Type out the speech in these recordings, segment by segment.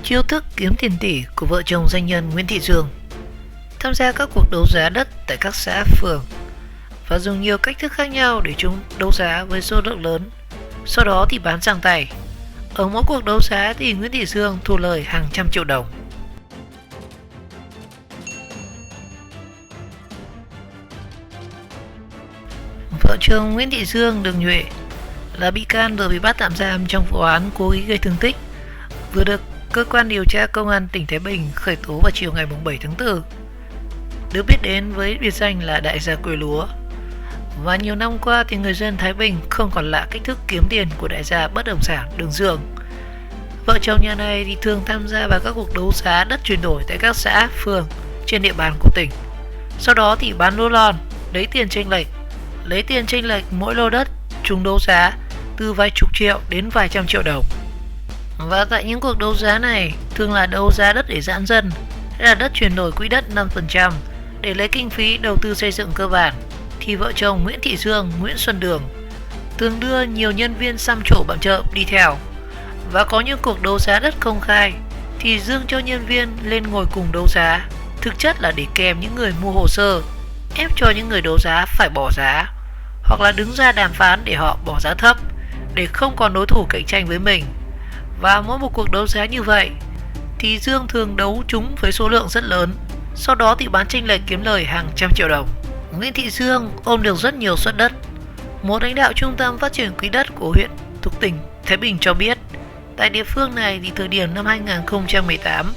Chiêu thức kiếm tiền tỷ của vợ chồng doanh nhân Nguyễn Thị Dương. Tham gia các cuộc đấu giá đất tại các xã phường và dùng nhiều cách thức khác nhau để chúng đấu giá với số lượng lớn, sau đó thì bán sang tay. Ở mỗi cuộc đấu giá thì Nguyễn Thị Dương thu lời hàng trăm triệu đồng. Vợ chồng Nguyễn Thị Dương, Đường Nhuệ là bị can vừa bị bắt tạm giam trong vụ án cố ý gây thương tích, vừa được cơ quan điều tra công an tỉnh Thái Bình khởi tố vào chiều ngày 7 tháng 4. Được biết đến với biệt danh là đại gia quê lúa. Và nhiều năm qua thì người dân Thái Bình không còn lạ cách thức kiếm tiền của đại gia bất động sản Đường Dương. Vợ chồng nhà này thì thường tham gia vào các cuộc đấu giá đất chuyển đổi tại các xã, phường trên địa bàn của tỉnh. Sau đó thì bán lô lon, lấy tiền chênh lệch mỗi lô đất chúng đấu giá từ vài chục triệu đến vài trăm triệu đồng. Và tại những cuộc đấu giá này thường là đấu giá đất để giãn dân hay là đất chuyển đổi quỹ đất 5% để lấy kinh phí đầu tư xây dựng cơ bản, thì vợ chồng Nguyễn Thị Dương, Nguyễn Xuân Đường thường đưa nhiều nhân viên xăm trổ bặm trợn đi theo. Và có những cuộc đấu giá đất công khai thì Dương cho nhân viên lên ngồi cùng đấu giá, thực chất là để kèm những người mua hồ sơ, ép cho những người đấu giá phải bỏ giá, hoặc là đứng ra đàm phán để họ bỏ giá thấp để không còn đối thủ cạnh tranh với mình. Và mỗi một cuộc đấu giá như vậy thì Dương thường đấu trúng với số lượng rất lớn, sau đó thì bán chênh lệch kiếm lời hàng trăm triệu đồng. Nguyễn Thị Dương ôm được rất nhiều suất đất. Một lãnh đạo trung tâm phát triển quỹ đất của huyện thuộc tỉnh Thái Bình cho biết, tại địa phương này thì thời điểm năm 2018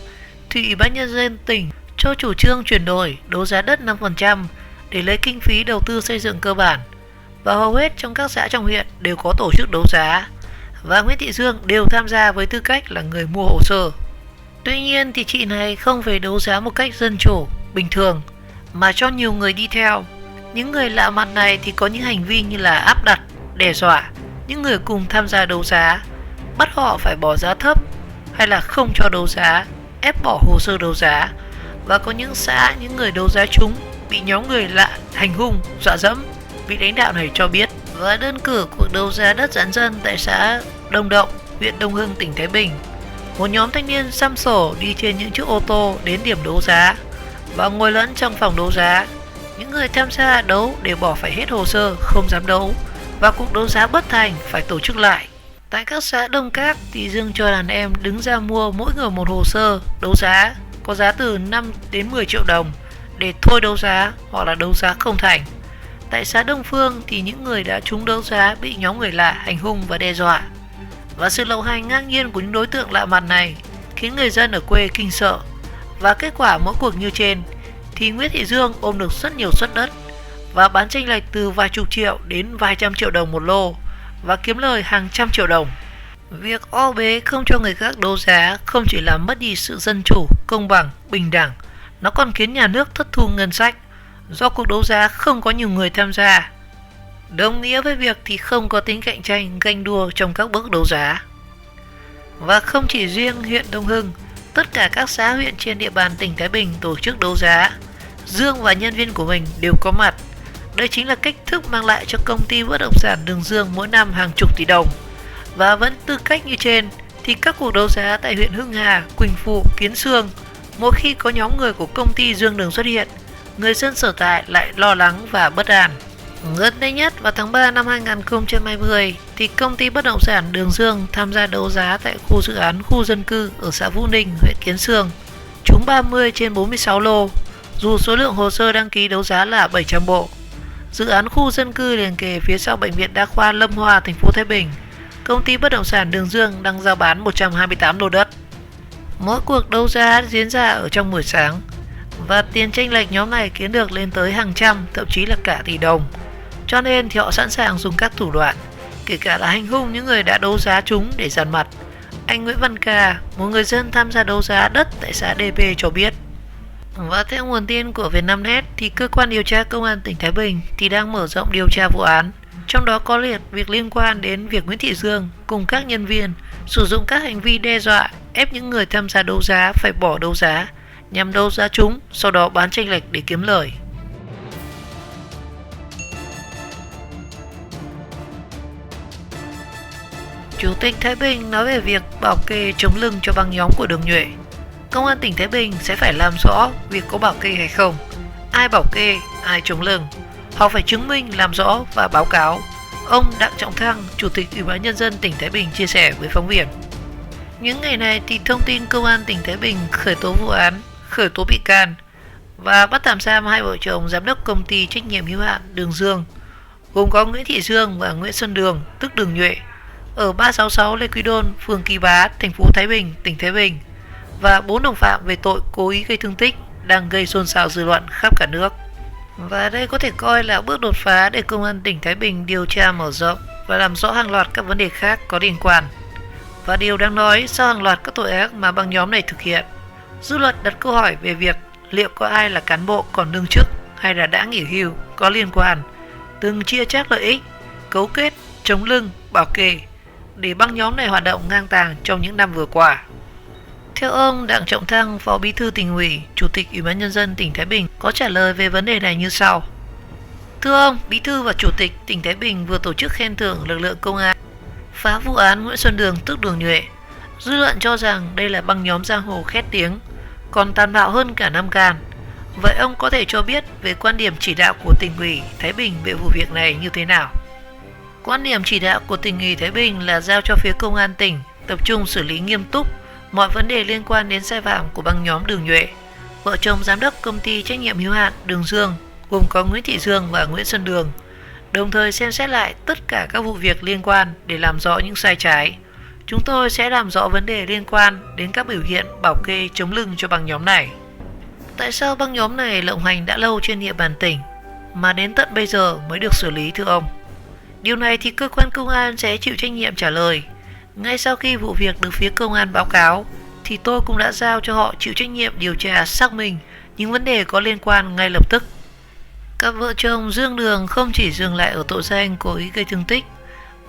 thì Ủy ban nhân dân tỉnh cho chủ trương chuyển đổi đấu giá đất 5% để lấy kinh phí đầu tư xây dựng cơ bản, và hầu hết trong các xã trong huyện đều có tổ chức đấu giá, và Nguyễn Thị Dương đều tham gia với tư cách là người mua hồ sơ. Tuy nhiên thì chị này không phải đấu giá một cách dân chủ, bình thường, mà cho nhiều người đi theo. Những người lạ mặt này thì có những hành vi như là áp đặt, đe dọa những người cùng tham gia đấu giá, bắt họ phải bỏ giá thấp hay là không cho đấu giá, ép bỏ hồ sơ đấu giá. Và có những xã, những người đấu giá trúng bị nhóm người lạ hành hung, dọa dẫm, vị lãnh đạo này cho biết. Và đơn cử cuộc đấu giá đất giãn dân tại xã Đông Động, huyện Đông Hưng, tỉnh Thái Bình, một nhóm thanh niên xăm sổ đi trên những chiếc ô tô đến điểm đấu giá và ngồi lẫn trong phòng đấu giá. Những người tham gia đấu để bỏ phải hết hồ sơ, không dám đấu, và cuộc đấu giá bất thành phải tổ chức lại. Tại các xã Đông Các thì Dương cho đàn em đứng ra mua mỗi người một hồ sơ đấu giá có giá từ 5 đến 10 triệu đồng để thôi đấu giá hoặc là đấu giá không thành. Tại xã Đông Phương thì những người đã trúng đấu giá bị nhóm người lạ hành hung và đe dọa. Và sự lộng hành ngang nhiên của những đối tượng lạ mặt này khiến người dân ở quê kinh sợ. Và kết quả mỗi cuộc như trên thì Nguyễn Thị Dương ôm được rất nhiều suất đất và bán chênh lệch từ vài chục triệu đến vài trăm triệu đồng một lô và kiếm lời hàng trăm triệu đồng. Việc o bế không cho người khác đấu giá không chỉ làm mất đi sự dân chủ, công bằng, bình đẳng, nó còn khiến nhà nước thất thu ngân sách do cuộc đấu giá không có nhiều người tham gia, đồng nghĩa với việc thì không có tính cạnh tranh, ganh đua trong các bước đấu giá. Và không chỉ riêng huyện Đông Hưng, tất cả các xã huyện trên địa bàn tỉnh Thái Bình tổ chức đấu giá, Dương và nhân viên của mình đều có mặt. Đây chính là cách thức mang lại cho công ty bất động sản Đường Dương mỗi năm hàng chục tỷ đồng. Và vẫn tư cách như trên thì các cuộc đấu giá tại huyện Hưng Hà, Quỳnh Phụ, Kiến Xương, mỗi khi có nhóm người của công ty Dương Đường xuất hiện, người dân sở tại lại lo lắng và bất an. Gần đây nhất vào tháng 3 năm 2020 thì công ty bất động sản Đường Dương tham gia đấu giá tại khu dự án khu dân cư ở xã Vũ Ninh, huyện Kiến Xương, trúng 30 trên 46 lô, dù số lượng hồ sơ đăng ký đấu giá là 700 bộ. Dự án khu dân cư liền kề phía sau bệnh viện Đa khoa Lâm Hoa, thành phố Thái Bình, công ty bất động sản Đường Dương đang giao bán 128 lô đất. Mỗi cuộc đấu giá diễn ra ở trong buổi sáng và tiền chênh lệch nhóm này kiếm được lên tới hàng trăm, thậm chí là cả tỷ đồng. Cho nên thì họ sẵn sàng dùng các thủ đoạn, kể cả là hành hung những người đã đấu giá chúng để dằn mặt. Anh Nguyễn Văn Ca, một người dân tham gia đấu giá đất tại xã DP cho biết. Và theo nguồn tin của Vietnamnet thì cơ quan điều tra công an tỉnh Thái Bình thì đang mở rộng điều tra vụ án, trong đó có việc liên quan đến việc Nguyễn Thị Dương cùng các nhân viên sử dụng các hành vi đe dọa, ép những người tham gia đấu giá phải bỏ đấu giá nhằm đấu giá chúng, sau đó bán chênh lệch để kiếm lời. Chủ tịch Thái Bình nói về việc bảo kê chống lưng cho băng nhóm của Đường Nhuệ. Công an tỉnh Thái Bình sẽ phải làm rõ việc có bảo kê hay không, ai bảo kê, ai chống lưng. Họ phải chứng minh, làm rõ và báo cáo. Ông Đặng Trọng Thăng, Chủ tịch Ủy ban Nhân dân tỉnh Thái Bình chia sẻ với phóng viên. Những ngày này thì thông tin Công an tỉnh Thái Bình khởi tố vụ án, khởi tố bị can và bắt tạm giam hai vợ chồng giám đốc công ty trách nhiệm hữu hạn Đường Dương, gồm có Nguyễn Thị Dương và Nguyễn Xuân Đường, tức Đường Nhuệ, ở 366 Lê Quý Đôn, phường Kỳ Bá, thành phố Thái Bình, tỉnh Thái Bình, và 4 đồng phạm về tội cố ý gây thương tích đang gây xôn xao dư luận khắp cả nước. Và đây có thể coi là bước đột phá để Công an tỉnh Thái Bình điều tra mở rộng và làm rõ hàng loạt các vấn đề khác có liên quan. Và điều đáng nói, sau hàng loạt các tội ác mà băng nhóm này thực hiện, dư luận đặt câu hỏi về việc liệu có ai là cán bộ còn đương chức hay là đã nghỉ hưu có liên quan, từng chia chác lợi ích, cấu kết, chống lưng, bảo kê để băng nhóm này hoạt động ngang tàng trong những năm vừa qua. Theo ông Đặng Trọng Thăng, Phó Bí thư Tỉnh ủy, Chủ tịch Ủy ban Nhân dân tỉnh Thái Bình có trả lời về vấn đề này như sau. Thưa ông, Bí thư và Chủ tịch tỉnh Thái Bình vừa tổ chức khen thưởng lực lượng công an phá vụ án Nguyễn Xuân Đường tức Đường Nhuệ. Dư luận cho rằng đây là băng nhóm giang hồ khét tiếng, còn tàn bạo hơn cả Nam Can. Vậy ông có thể cho biết về quan điểm chỉ đạo của Tỉnh ủy Thái Bình về vụ việc này như thế nào? Quan điểm chỉ đạo của Tỉnh ủy Thái Bình là giao cho phía Công an tỉnh tập trung xử lý nghiêm túc mọi vấn đề liên quan đến sai phạm của băng nhóm Đường Nhuệ. Vợ chồng giám đốc công ty trách nhiệm hữu hạn Đường Dương, gồm có Nguyễn Thị Dương và Nguyễn Xuân Đường, đồng thời xem xét lại tất cả các vụ việc liên quan để làm rõ những sai trái. Chúng tôi sẽ làm rõ vấn đề liên quan đến các biểu hiện bảo kê chống lưng cho băng nhóm này. Tại sao băng nhóm này lộng hành đã lâu trên địa bàn tỉnh mà đến tận bây giờ mới được xử lý thưa ông? Điều này thì cơ quan công an sẽ chịu trách nhiệm trả lời. Ngay sau khi vụ việc được phía công an báo cáo thì tôi cũng đã giao cho họ chịu trách nhiệm điều tra xác minh những vấn đề có liên quan ngay lập tức. Các vợ chồng Dương Đường không chỉ dừng lại ở tội danh cố ý gây thương tích,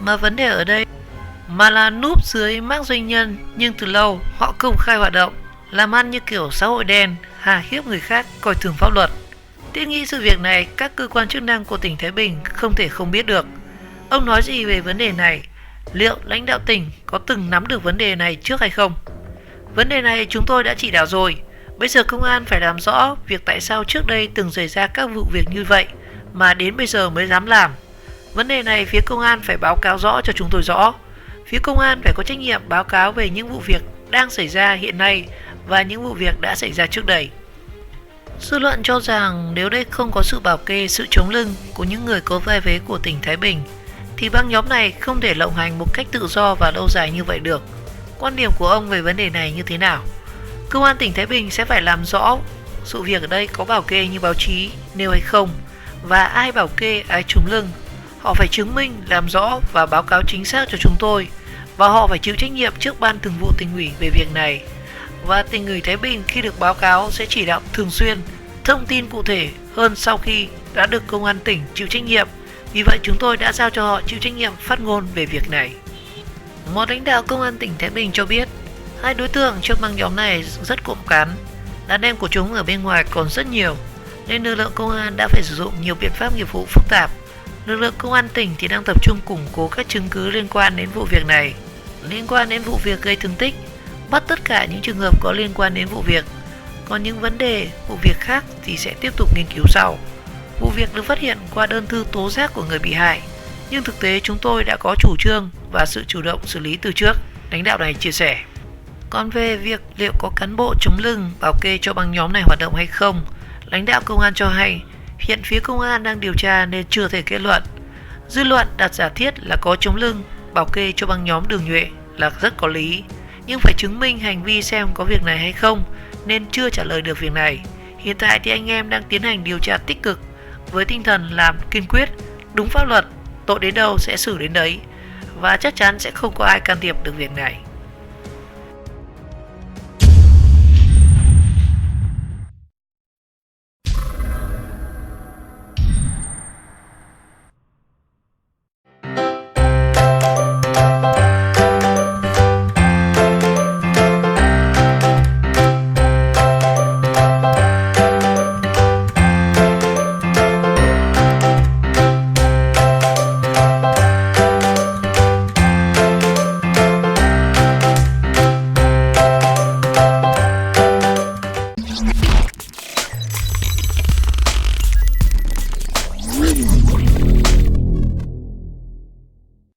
mà vấn đề ở đây mà là núp dưới mác doanh nhân, nhưng từ lâu họ công khai hoạt động, làm ăn như kiểu xã hội đen, hà hiếp người khác, coi thường pháp luật. Thiết nghĩ sự việc này các cơ quan chức năng của tỉnh Thái Bình không thể không biết được. Ông nói gì về vấn đề này? Liệu lãnh đạo tỉnh có từng nắm được vấn đề này trước hay không? Vấn đề này chúng tôi đã chỉ đạo rồi. Bây giờ công an phải làm rõ việc tại sao trước đây từng xảy ra các vụ việc như vậy mà đến bây giờ mới dám làm. Vấn đề này phía công an phải báo cáo rõ cho chúng tôi rõ. Phía công an phải có trách nhiệm báo cáo về những vụ việc đang xảy ra hiện nay và những vụ việc đã xảy ra trước đây. Dư luận cho rằng nếu đây không có sự bảo kê, sự chống lưng của những người có vai vế của tỉnh Thái Bình thì băng nhóm này không thể lộng hành một cách tự do và lâu dài như vậy được. Quan điểm của ông về vấn đề này như thế nào? Công an tỉnh Thái Bình sẽ phải làm rõ sự việc ở đây có bảo kê như báo chí nêu hay không, và ai bảo kê, ai chống lưng. Họ phải chứng minh, làm rõ và báo cáo chính xác cho chúng tôi, và họ phải chịu trách nhiệm trước Ban Thường vụ Tỉnh ủy về việc này. Và Tỉnh ủy Thái Bình khi được báo cáo sẽ chỉ đạo thường xuyên, thông tin cụ thể hơn sau khi đã được Công an tỉnh chịu trách nhiệm. Vì vậy chúng tôi đã giao cho họ chịu trách nhiệm phát ngôn về việc này. Một lãnh đạo Công an tỉnh Thái Bình cho biết, hai đối tượng trong băng nhóm này rất cộm cán, đàn em của chúng ở bên ngoài còn rất nhiều, nên lực lượng công an đã phải sử dụng nhiều biện pháp nghiệp vụ phức tạp. Lực lượng công an tỉnh thì đang tập trung củng cố các chứng cứ liên quan đến vụ việc này, liên quan đến vụ việc gây thương tích, bắt tất cả những trường hợp có liên quan đến vụ việc. Còn những vấn đề, vụ việc khác thì sẽ tiếp tục nghiên cứu sau. Vụ việc được phát hiện qua đơn thư tố giác của người bị hại, nhưng thực tế chúng tôi đã có chủ trương và sự chủ động xử lý từ trước, lãnh đạo này chia sẻ. Còn về việc liệu có cán bộ chống lưng bảo kê cho băng nhóm này hoạt động hay không, lãnh đạo công an cho hay hiện phía công an đang điều tra nên chưa thể kết luận. Dư luận đặt giả thiết là có chống lưng bảo kê cho băng nhóm Đường Nhuệ là rất có lý, nhưng phải chứng minh hành vi xem có việc này hay không nên chưa trả lời được việc này. Hiện tại thì anh em đang tiến hành điều tra tích cực với tinh thần làm kiên quyết, đúng pháp luật, tội đến đâu sẽ xử đến đấy, và chắc chắn sẽ không có ai can thiệp được việc này.